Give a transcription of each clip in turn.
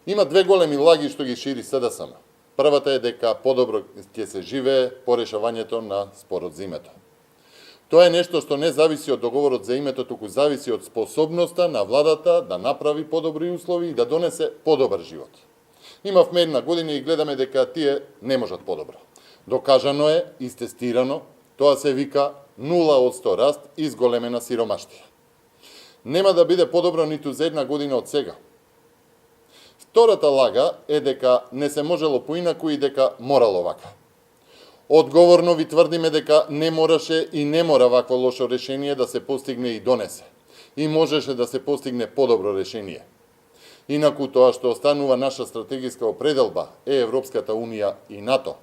Има две големи лаги што ги шири СДСМ. Првата е дека подобро ќе се живее по решавањето на спорот за името. Тоа е нешто што не зависи од договорот за името, туку зависи од способноста на владата да направи подобри услови и да донесе подобар живот. Имавме една година и гледаме дека тие не можат подобро. Докажано е, истестирано, тоа се вика 0% раст и зголемена сиромаштија. Нема да биде подобро ниту за една година од сега. Втората лага е дека не се можело поинаку и дека морало вака. Одговорно ви тврдиме дека не мораше и не мора вакво лошо решение да се постигне и донесе. И можеше да се постигне подобро решение. Инаку тоа што останува наша стратегиска определба е Европската Унија и НАТО.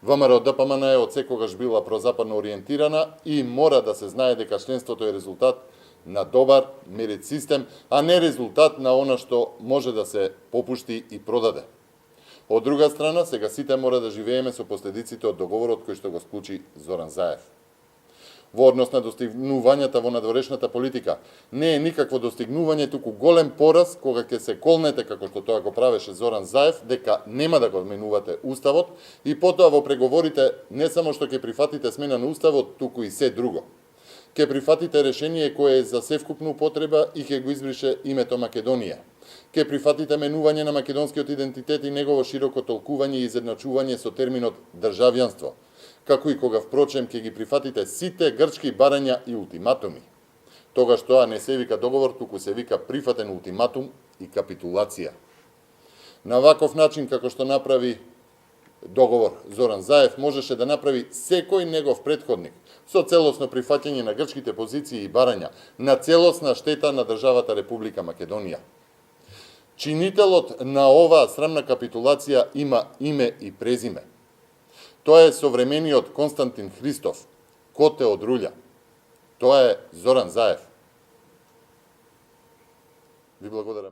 ВМРО ДПМН е од секогаш била прозападно ориентирана и мора да се знае дека членството е резултат на добар мерит систем, а не резултат на она што може да се попушти и продаде. Од друга страна, сега сите мора да живееме со последиците од договорот кој што го склучи Зоран Заев. Во однос на достигнувањата во надворешната политика, не е никакво достигнување, туку голем пораз кога ќе се колнете, како што тоа го правеше Зоран Заев, дека нема да го менувате Уставот и потоа во преговорите не само што ќе прифатите смена на Уставот, туку и се друго. Ќе прифатите решение кое е за севкупна употреба и ќе го избрише името Македонија. Ќе прифатите менување на македонскиот идентитет и негово широко толкување и изедначување со терминот државјанство, како и кога впрочем ќе ги прифатите сите грчки барања и ултиматуми. Тогаш тоа не се вика договор, туку се вика прифатен ултиматум и капитулација. На ваков начин, како што направи договор Зоран Заев, можеше да направи секој негов претходник, со целосно прифаќање на грчките позиции и барања, на целосна штета на државата Република Македонија. Чинителот на оваа срамна капитулација има име и презиме. Тоа е современиот Константин Христов, коте од Рулја. Тоа е Зоран Заев. Ви благодарам.